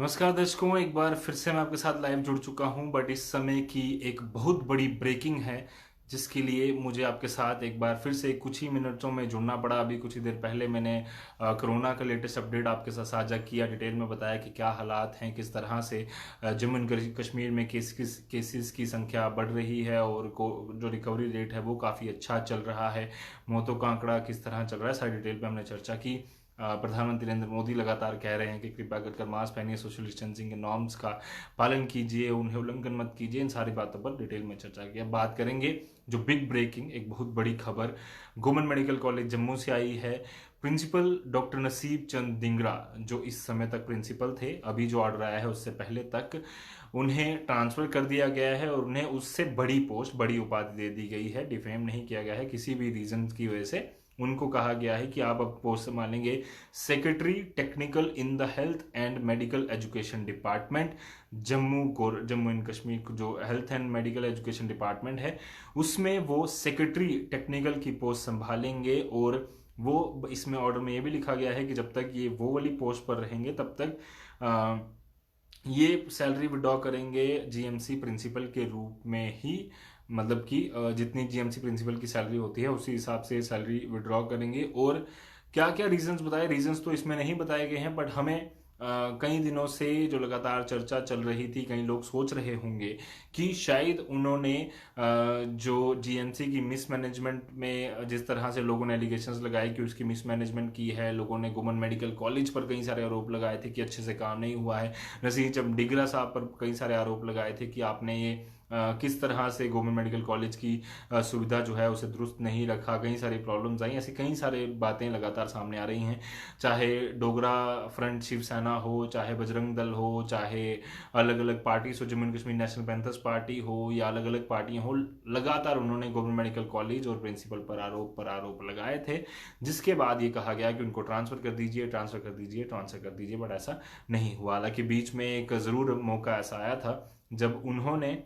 नमस्कार दर्शकों, एक बार फिर से मैं आपके साथ लाइव जुड़ चुका हूं। बट इस समय की एक बहुत बड़ी ब्रेकिंग है जिसके लिए मुझे आपके साथ एक बार फिर से कुछ ही मिनटों में जुड़ना पड़ा। अभी कुछ ही देर पहले मैंने कोरोना का लेटेस्ट अपडेट आपके साथ साझा किया, डिटेल में बताया कि क्या हालात हैं, किस तरह से जम्मू एंड कश्मीर में केसेस की संख्या बढ़ रही है और जो रिकवरी रेट है वो काफ़ी अच्छा चल रहा है। मौतों का आंकड़ा किस तरह चल रहा है, सारी डिटेल पे हमने चर्चा की। प्रधानमंत्री नरेंद्र मोदी लगातार कह रहे हैं कि कृपया कर मास्क पहनिए, सोशल डिस्टेंसिंग के नॉर्म्स का पालन कीजिए, उन्हें उल्लंघन मत कीजिए। इन सारी बातों पर डिटेल में चर्चा की। अब बात करेंगे जो बिग ब्रेकिंग, एक बहुत बड़ी खबर गवर्नमेंट मेडिकल कॉलेज जम्मू से आई है। प्रिंसिपल डॉक्टर नसीब चंद डिंगरा, जो इस समय तक प्रिंसिपल थे, अभी जो ऑर्डर आया है उससे पहले तक उन्हें ट्रांसफर कर दिया गया है और उन्हें उससे बड़ी पोस्ट, बड़ी उपाधि दे दी गई है। डिफेम नहीं किया गया है किसी भी रीजन की वजह से। उनको कहा गया है कि आप अब पोस्ट संभालेंगे secretary technical in the health and medical education department Jammu and Kashmir. जो health and medical education department है उसमें वो सेक्रेटरी टेक्निकल की पोस्ट संभालेंगे। और वो इसमें ऑर्डर में ये भी लिखा गया है कि जब तक ये वो वाली पोस्ट पर रहेंगे तब तक ये सैलरी विड्रॉ करेंगे जीएमसी प्रिंसिपल के रूप में ही। मतलब कि जितनी जीएमसी प्रिंसिपल की सैलरी होती है उसी हिसाब से सैलरी विड्रॉ करेंगे। और क्या क्या रीजंस बताए, रीजंस तो इसमें नहीं बताए गए हैं, बट हमें कई दिनों से जो लगातार चर्चा चल रही थी, कई लोग सोच रहे होंगे कि शायद उन्होंने जो जीएमसी की मिसमैनेजमेंट में जिस तरह से लोगों ने एलिगेशंस लगाए कि उसकी मिसमैनेजमेंट की है, लोगों ने गवर्नमेंट मेडिकल कॉलेज पर कई सारे आरोप लगाए थे कि अच्छे से काम नहीं हुआ है। नसीर चंद डिगरा साहब पर कई सारे आरोप लगाए थे कि आपने ये किस तरह से गवर्नमेंट मेडिकल कॉलेज की सुविधा जो है उसे दुरुस्त नहीं रखा। कई सारी प्रॉब्लम्स आई, ऐसी कई सारी बातें लगातार सामने आ रही हैं। चाहे डोगरा फ्रंट शिवसेना हो, चाहे बजरंग दल हो, चाहे अलग अलग पार्टी हो, Jammu and Kashmir national panthers party हो या अलग अलग पार्टियां हो, लगातार उन्होंने गवर्नमेंट मेडिकल कॉलेज और प्रिंसिपल पर आरोप लगाए थे। जिसके बाद ये कहा गया कि उनको ट्रांसफर कर दीजिए, ट्रांसफर कर दीजिए, ट्रांसफर कर दीजिए, बट ऐसा नहीं हुआ। हालांकि बीच में एक ज़रूर मौका ऐसा आया था जब उन्होंने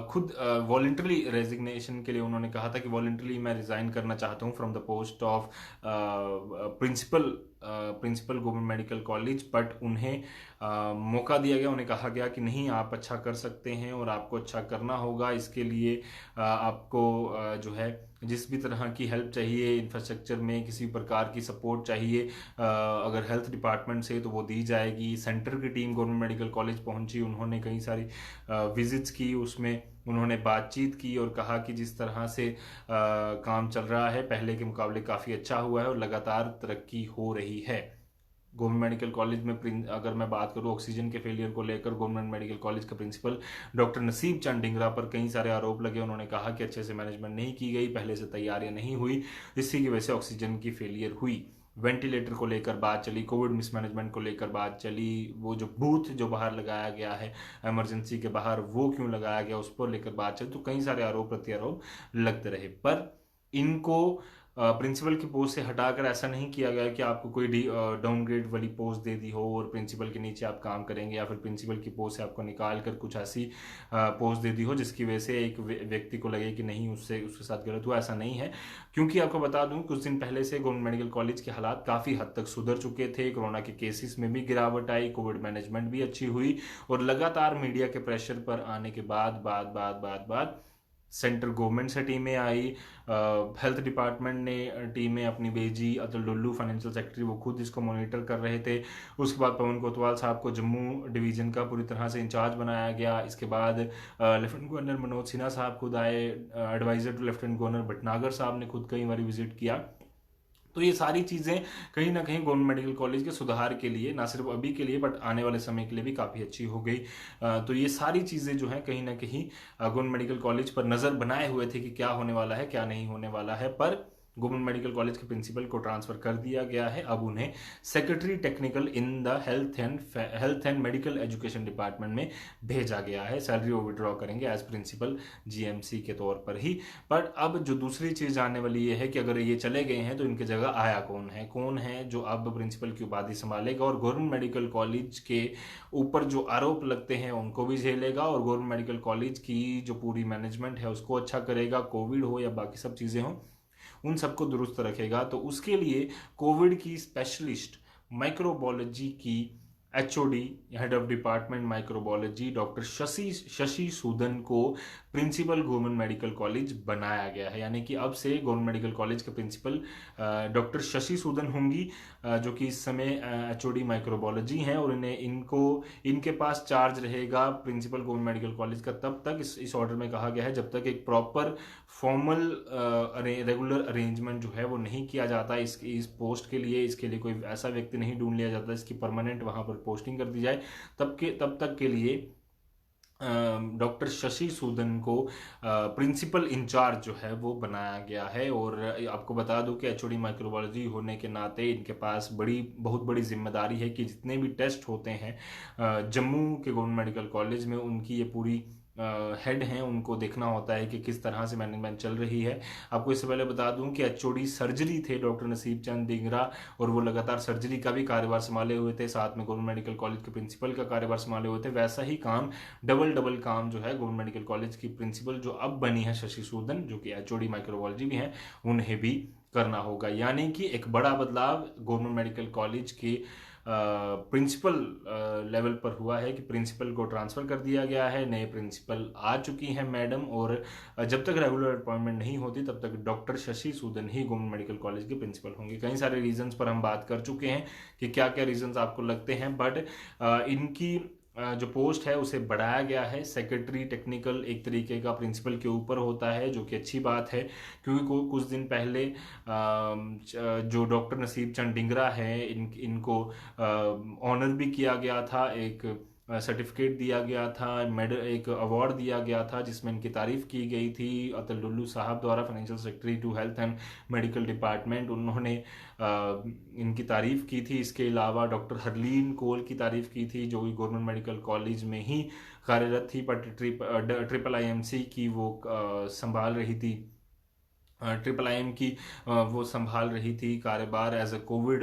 खुद वॉलेंटरली रेजिग्नेशन के लिए उन्होंने कहा था कि वॉलेंटरली मैं रिजाइन करना चाहता हूं from the post of principal government medical college. But उन्हें मौका दिया गया, उन्हें कहा गया कि नहीं, आप अच्छा कर सकते हैं और आपको अच्छा करना होगा। इसके लिए आपको जो है जिस भी तरह की हेल्प चाहिए, इंफ्रास्ट्रक्चर में किसी प्रकार की सपोर्ट चाहिए, अगर हेल्थ डिपार्टमेंट से तो वो दी जाएगी। सेंटर की टीम गवर्नमेंट मेडिकल कॉलेज पहुंची, उन्होंने कई सारी विजिट्स की, उसमें उन्होंने बातचीत की और कहा कि जिस तरह से काम चल रहा है पहले के मुकाबले काफ़ी अच्छा हुआ है और लगातार तरक्की हो रही है। गवर्नमेंट मेडिकल कॉलेज में अगर मैं बात करूं ऑक्सीजन के फेलियर को लेकर, गवर्नमेंट मेडिकल कॉलेज का प्रिंसिपल डॉक्टर नसीब चंद डिंगरा पर कई सारे आरोप लगे। उन्होंने कहा कि अच्छे से मैनेजमेंट नहीं की गई, पहले से तैयारियां नहीं हुई, इसी की वजह से ऑक्सीजन की फेलियर हुई। वेंटिलेटर को लेकर बात चली, कोविड मिसमैनेजमेंट को लेकर बात चली, वो जो बूथ जो बाहर लगाया गया है इमरजेंसी के बाहर वो क्यों लगाया गया उस पर लेकर बात चली। तो कई सारे आरोप प्रत्यारोप लगते रहे, पर इनको प्रिंसिपल की पोस्ट से हटाकर ऐसा नहीं किया गया कि आपको कोई डाउनग्रेड वाली पोस्ट दे दी हो और प्रिंसिपल के नीचे आप काम करेंगे, या फिर प्रिंसिपल की पोस्ट से आपको निकाल कर कुछ ऐसी पोस्ट दे दी हो जिसकी वजह से एक व्यक्ति को लगे कि नहीं, उससे उसके साथ गलत हुआ। ऐसा नहीं है, क्योंकि आपको बता दूं कुछ दिन पहले से गवर्नमेंट मेडिकल कॉलेज के हालात काफ़ी हद तक सुधर चुके थे। कोरोना के केसेस में भी गिरावट आई, कोविड मैनेजमेंट भी अच्छी हुई और लगातार मीडिया के प्रेशर पर आने के बाद सेंट्रल गवर्नमेंट से टीमें आई, हेल्थ डिपार्टमेंट ने टीमें अपनी भेजी। अतुल डुल्लू फाइनेंशियल सेक्रेटरी वो खुद इसको मॉनिटर कर रहे थे। उसके बाद पवन कोतवाल साहब को जम्मू डिवीजन का पूरी तरह से इंचार्ज बनाया गया। इसके बाद लेफ्टिनेंट गवर्नर मनोज सिन्हा साहब खुद आए, adviser to lieutenant governor Bhatnagar साहब ने खुद कई बार विजिट किया। तो ये सारी चीज़ें कहीं ना कहीं गवर्नमेंट मेडिकल कॉलेज के सुधार के लिए, ना सिर्फ अभी के लिए बट आने वाले समय के लिए भी काफ़ी अच्छी हो गई। तो ये सारी चीज़ें जो हैं कहीं ना कहीं गवर्नमेंट मेडिकल कॉलेज पर नज़र बनाए हुए थे कि क्या होने वाला है, क्या नहीं होने वाला है। पर गवर्नमेंट मेडिकल कॉलेज के प्रिंसिपल को ट्रांसफर कर दिया गया है। अब उन्हें secretary technical in the health and medical education department में भेजा गया है। सैलरी वो विड्रॉ करेंगे एज प्रिंसिपल जीएमसी के तौर पर ही। पर अब जो दूसरी चीज जानने वाली ये है कि अगर ये चले गए हैं तो इनके जगह आया कौन है जो अब प्रिंसिपल की उपाधि संभालेगा और गवर्नमेंट मेडिकल कॉलेज के ऊपर जो आरोप लगते हैं उनको भी झेलेगा और गवर्नमेंट मेडिकल कॉलेज की जो पूरी मैनेजमेंट है उसको अच्छा करेगा। कोविड हो या बाकी सब चीजें हों, उन सबको दुरुस्त रखेगा। तो उसके लिए कोविड की स्पेशलिस्ट माइक्रोबायोलॉजी की HOD head of department microbiology doctor Shashi Sudan को प्रिंसिपल गवर्नमेंट मेडिकल कॉलेज बनाया गया है। यानी कि अब से गवर्नमेंट मेडिकल कॉलेज के प्रिंसिपल डॉक्टर शशि सूदन होंगी, जो कि इस समय एचओडी माइक्रोबायोलॉजी हैं, और इनके पास चार्ज रहेगा प्रिंसिपल गवर्नमेंट मेडिकल कॉलेज का तब तक, इस ऑर्डर में कहा गया है, जब तक एक प्रॉपर फॉर्मल रेगुलर अरेंजमेंट जो है वो नहीं किया जाता इस पोस्ट के लिए। इसके लिए कोई ऐसा व्यक्ति नहीं ढूंढ लिया जाता इसकी परमानेंट वहां पर पोस्टिंग कर दी जाए। तब तक के लिए डॉक्टर शशि सूदन को प्रिंसिपल इंचार्ज जो है वो बनाया गया है। और आपको बता दूं कि एचओडी माइक्रोबायोलॉजी होने के नाते इनके पास बहुत बड़ी जिम्मेदारी है कि जितने भी टेस्ट होते हैं जम्मू के गवर्नमेंट मेडिकल कॉलेज में, उनकी ये पूरी हेड हैं, उनको देखना होता है कि किस तरह से मैनेजमेंट चल रही है। आपको इससे पहले बता दूं कि एचओडी सर्जरी थे डॉक्टर नसीब चंद डिंगरा, और वो लगातार सर्जरी का भी कार्यभार संभाले हुए थे, साथ में गवर्नमेंट मेडिकल कॉलेज के प्रिंसिपल का कार्यभार संभाले हुए थे। वैसा ही काम डबल काम जो है गवर्नमेंट मेडिकल कॉलेज की प्रिंसिपल जो अब बनी है शशि सूदन, जो कि एचओडी माइक्रोबायोलॉजी भी है, उन्हें भी करना होगा। यानी कि एक बड़ा बदलाव गवर्नमेंट मेडिकल कॉलेज के प्रिंसिपल लेवल पर हुआ है कि प्रिंसिपल को ट्रांसफर कर दिया गया है, नए प्रिंसिपल आ चुकी हैं मैडम, और जब तक रेगुलर अपॉइंटमेंट नहीं होती तब तक डॉक्टर शशि सूदन ही गवर्नमेंट मेडिकल कॉलेज के प्रिंसिपल होंगे। कई सारे रीजंस पर हम बात कर चुके हैं कि क्या क्या रीजंस आपको लगते हैं, बट इनकी जो पोस्ट है उसे बढ़ाया गया है। सेक्रेटरी टेक्निकल एक तरीके का प्रिंसिपल के ऊपर होता है, जो कि अच्छी बात है, क्योंकि कुछ दिन पहले जो डॉक्टर नसीब चंद डिंगरा है इनको ऑनर भी किया गया था, एक सर्टिफिकेट दिया गया था, मेडल, एक अवार्ड दिया गया था, जिसमें इनकी तारीफ की गई थी अतुल डुल्लू साहब द्वारा, financial secretary to health and medical department. उन्होंने इनकी तारीफ की थी। इसके अलावा डॉक्टर हरलीन कोल की तारीफ की थी, जो कि गवर्नमेंट मेडिकल कॉलेज में ही कार्यरत थी, बट ट्रिपल आईएमसी की वो संभाल रही थी, ट्रिपल आईएम की वो संभाल रही थी कार्यभार, एज अ कोविड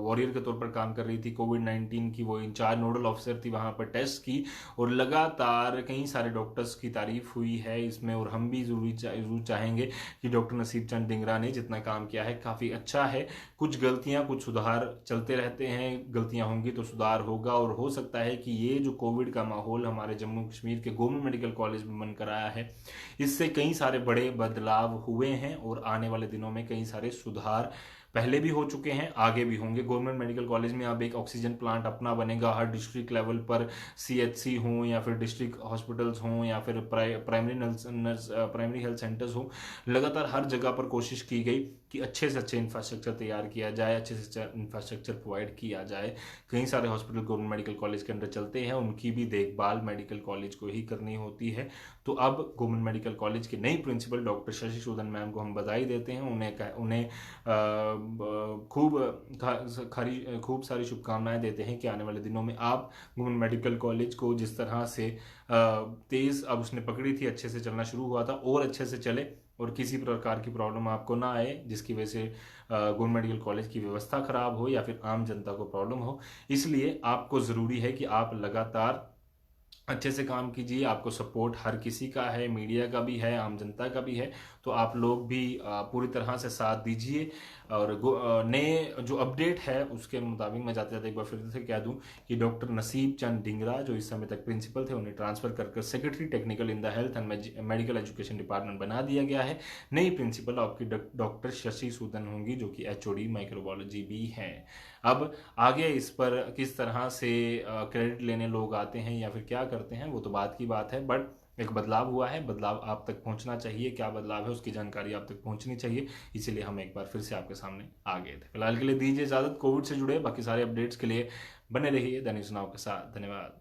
वॉरियर के तौर पर काम कर रही थी। कोविड-19 की वो इंचार्ज नोडल ऑफिसर थी वहाँ पर टेस्ट की, और लगातार कई सारे डॉक्टर्स की तारीफ हुई है इसमें, और हम भी जरूर चाहेंगे कि डॉक्टर नसीब चंद डिंगरा ने जितना काम किया है काफ़ी अच्छा है। कुछ गलतियाँ, कुछ सुधार चलते रहते हैं, गलतियाँ होंगी तो सुधार होगा, और हो सकता है कि ये जो कोविड का माहौल हमारे जम्मू कश्मीर के गवर्नमेंट मेडिकल कॉलेज में बनकर आया है, इससे कई सारे बड़े बदलाव हुए हैं, और आने वाले दिनों में कई सारे सुधार पहले भी हो चुके हैं, आगे भी होंगे। गवर्नमेंट मेडिकल कॉलेज में अब एक ऑक्सीजन प्लांट अपना बनेगा, हर डिस्ट्रिक्ट लेवल पर सीएचसी हों या फिर डिस्ट्रिक्ट हॉस्पिटल्स हों या फिर प्राइमरी हेल्थ सेंटर्स हों, लगातार हर जगह पर कोशिश की गई कि अच्छे से अच्छे इंफ्रास्ट्रक्चर तैयार किया जाए, अच्छे से अच्छे इंफ्रास्ट्रक्चर प्रोवाइड किया जाए। कई सारे हॉस्पिटल गवर्नमेंट मेडिकल कॉलेज के अंदर चलते हैं, उनकी भी देखभाल मेडिकल कॉलेज को ही करनी होती है। तो अब गवर्नमेंट मेडिकल कॉलेज के नई principal doctor Shashi Sudan ma'am को हम बधाई देते हैं, उन्हें खूब सारी शुभकामनाएं देते हैं कि आने वाले दिनों में आप गवर्नमेंट मेडिकल कॉलेज को जिस तरह से तेज अब उसने पकड़ी थी, अच्छे से चलना शुरू हुआ था, और अच्छे से चले, और किसी प्रकार की प्रॉब्लम आपको ना आए जिसकी वजह से गवर्नमेंट मेडिकल कॉलेज की व्यवस्था खराब हो या फिर आम जनता को प्रॉब्लम हो। इसलिए आपको ज़रूरी है कि आप लगातार अच्छे से काम कीजिए। आपको सपोर्ट हर किसी का है, मीडिया का भी है, आम जनता का भी है, तो आप लोग भी पूरी तरह से साथ दीजिए। और नए जो अपडेट है उसके मुताबिक मैं जाते जाते एक बार फिर से कह दूं कि डॉक्टर नसीब चंद डिंगरा जो इस समय तक प्रिंसिपल थे, उन्हें ट्रांसफर कर secretary technical in the health and medical education department बना दिया गया है। नई प्रिंसिपल आपकी डॉक्टर शशि सूदन होंगी, जो कि एचओडी माइक्रोबायोलॉजी भी हैं। अब आगे इस पर किस तरह से क्रेडिट लेने लोग आते हैं या फिर क्या करते हैं, वो तो बात की बात है, बट एक बदलाव हुआ है, बदलाव आप तक पहुंचना चाहिए। क्या बदलाव है उसकी जानकारी आप तक पहुंचनी चाहिए, इसीलिए हम एक बार फिर से आपके सामने आ गए थे। फिलहाल के लिए दीजिए इजाजत। कोविड से जुड़े बाकी सारे अपडेट्स के लिए बने रहिए दैनिक सुनाव के साथ। धन्यवाद।